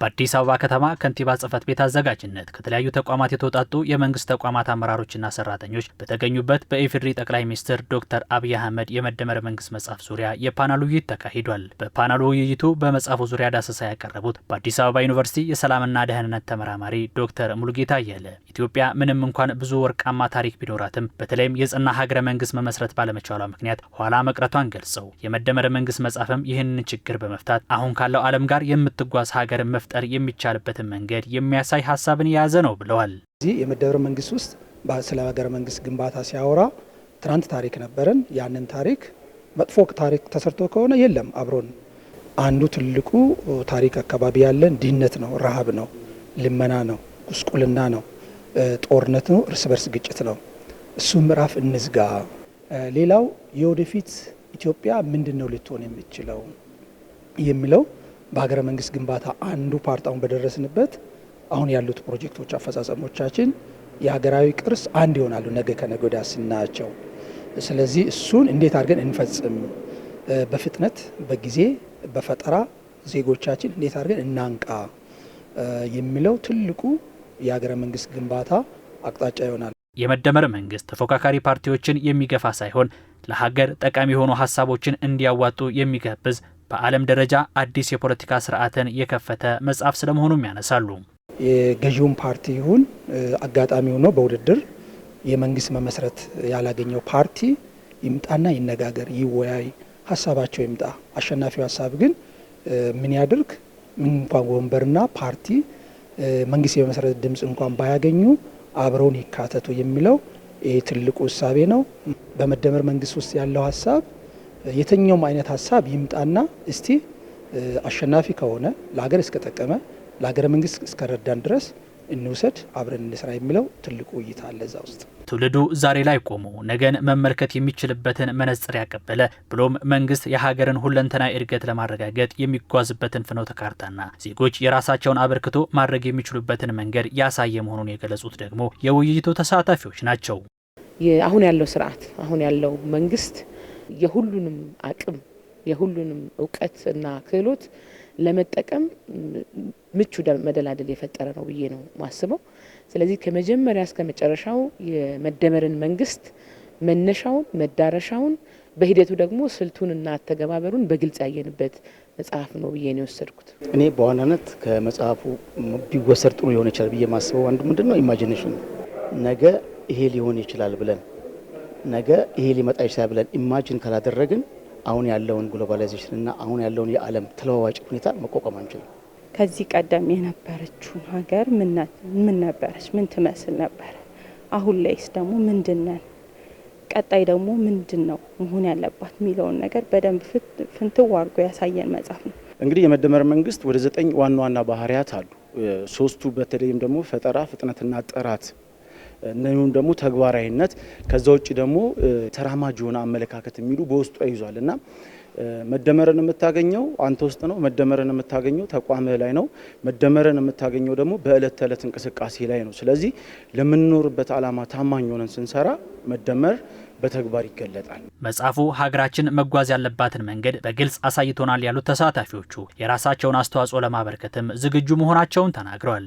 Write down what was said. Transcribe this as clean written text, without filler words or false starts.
በአዲስ አበባ ከተማ ከንቲባ ጽሕፈት ቤት አዘጋጅነት ከተለያዩ ተቋማት የተውጣጡ የመንግስት ተቋማት አመራሮችና ሰራተኞች በተገኙበት በኢፌዴሪ ጠቅላይ ሚኒስትር ዶክተር አብይ አህመድ የመደመር መንግስት መጽሐፍ ዙሪያ የፓናል ውይይት ተካሂዷል። በፓናል ውይይቱ በመጽሐፉ ዙሪያ ዳሰሳ ያቀረቡት በአዲስ አበባ ዩኒቨርሲቲ የሰላምና ደህንነት ተመራማሪ ዶክተር ሙሉጌታ አየለ ኢትዮጵያ ምንም እንኳን ብዙ ወርቃማ ታሪክ ቢኖራትም በተለይም የጸና ሀገረ መንግስት መመስረት ባለመቻሏ ምክንያት ኋላ መቅረቷን ገልጸው የመደመር መንግስት መጽሐፍም ይህንን ችግር በመፍታት አሁን ካለው ዓለም ጋር የምትጓዝ ሀገር መፍጠር የሚቻልበትን መንገድ የሚያሳይ ሀሳብን የያዘ ነው ብለዋል። እዚህ የመደመር መንግስት ውስጥ ስለ ሀገረ መንግስት ግንባታ ሲያወራ ትናንት ታሪክ ነበረን። ያንን ታሪክ መጥፎ ታሪክ ተሰርቶ ከሆነ የለም አብሮን አንዱ ትልቁ ታሪክ አካባቢ ያለን ድህነት ነው፣ ረሃብ ነው፣ ልመና ነው፣ ጉስቁልና ነው፣ ጦርነት ነው፣ እርስ በርስ ግጭት ነው። እሱ ምዕራፍ እንዝጋ። ሌላው የወደፊት ኢትዮጵያ ምንድነው ልትሆን የምትችለው የሚለው በሀገረ መንግስት ግንባታ አንዱ ፓርታውን በደረስንበት አሁን ያሉት ፕሮጀክቶች አፈጻጸሞቻችን የሀገራዊ ቅርስ አንድ ይሆናሉ ነገ ከነገ ወዲያ ስናያቸው። ስለዚህ እሱን እንዴት አድርገን እንፈጽም፣ በፍጥነት በጊዜ በፈጠራ ዜጎቻችን እንዴት አድርገን እናንቃ የሚለው ትልቁ የሀገረ መንግስት ግንባታ አቅጣጫ ይሆናል። የመደመር መንግስት ተፎካካሪ ፓርቲዎችን የሚገፋ ሳይሆን ለሀገር ጠቃሚ የሆኑ ሀሳቦችን እንዲያዋጡ የሚጋብዝ በዓለም ደረጃ አዲስ የፖለቲካ ስርዓትን የከፈተ መጽሐፍ ስለመሆኑም ያነሳሉ። የገዢውን ፓርቲ ይሁን አጋጣሚ ሆኖ በውድድር የመንግስት መመስረት ያላገኘው ፓርቲ ይምጣና ይነጋገር፣ ይወያይ፣ ሀሳባቸው ይምጣ። አሸናፊው ሀሳብ ግን ምን ያድርግ? ምን እንኳን ወንበርና ፓርቲ መንግስት የመመስረት ድምጽ እንኳን ባያገኙ አብረውን ይካተቱ የሚለው ትልቁ እሳቤ ነው። በመደመር መንግስት ውስጥ ያለው ሀሳብ የትኛውም አይነት ሀሳብ ይምጣና እስቲ አሸናፊ ከሆነ ለሀገር እስከጠቀመ ለሀገረ መንግስት እስከረዳን ድረስ እንውሰድ፣ አብረን እንስራ የሚለው ትልቁ እይታ አለ እዛ ውስጥ። ትውልዱ ዛሬ ላይ ቆሞ ነገን መመልከት የሚችልበትን መነጽር ያቀበለ ብሎም መንግስት የሀገርን ሁለንተናዊ እድገት ለማረጋገጥ የሚጓዝበትን ፍኖተ ካርታና ዜጎች የራሳቸውን አበርክቶ ማድረግ የሚችሉበትን መንገድ ያሳየ መሆኑን የገለጹት ደግሞ የውይይቱ ተሳታፊዎች ናቸው። አሁን ያለው ስርዓት አሁን ያለው መንግስት የሁሉንም አቅም የሁሉንም እውቀት እና ክህሎት ለመጠቀም ምቹ መደላደል የፈጠረ ነው ብዬ ነው ማስበው። ስለዚህ ከመጀመሪያ እስከ መጨረሻው የመደመርን መንግስት መነሻውን መዳረሻውን በሂደቱ ደግሞ ስልቱንና አተገባበሩን በግልጽ ያየንበት መጽሐፍ ነው ብዬ ነው የወሰድኩት። እኔ በዋናነት ከመጽሐፉ ቢወሰድ ጥሩ ሊሆን ይችላል ብዬ ማስበው አንዱ ምንድነው ኢማጂኔሽን፣ ነገ ይሄ ሊሆን ይችላል ብለን ነገ ይሄ ሊመጣ ይችላል ብለን ኢማጂን ካላደረግን አሁን ያለውን ግሎባላይዜሽን እና አሁን ያለውን የዓለም ተለዋዋጭ ሁኔታ መቋቋም አንችልም። ከዚህ ቀደም የነበረችው ሀገር ምን ነበረች? ምን ትመስል ነበር? አሁን ላይስ ደግሞ ምንድነን? ቀጣይ ደግሞ ምንድነው መሆን ያለባት የሚለውን ነገር በደንብ ፍንትው አድርጎ ያሳየን መጽሐፍ ነው። እንግዲህ የመደመር መንግስት ወደ 9 ዋና ዋና ባህሪያት አሉ። 3ቱ በተለይም ደግሞ ፈጠራ፣ ፍጥነትና ጥራት እነዚህም ደግሞ ተግባራዊነት፣ ከዛ ውጭ ደግሞ ተራማጅ የሆነ አመለካከት የሚሉ በውስጡ ይዟል እና መደመርን የምታገኘው አንተ ውስጥ ነው። መደመርን የምታገኘው ተቋምህ ላይ ነው። መደመርን የምታገኘው ደግሞ በእለት ተዕለት እንቅስቃሴ ላይ ነው። ስለዚህ ለምንኖርበት ዓላማ ታማኝ ሆነን ስንሰራ መደመር በተግባር ይገለጣል። መጽሐፉ ሀገራችን መጓዝ ያለባትን መንገድ በግልጽ አሳይቶናል ያሉት ተሳታፊዎቹ የራሳቸውን አስተዋጽኦ ለማበርከትም ዝግጁ መሆናቸውን ተናግረዋል።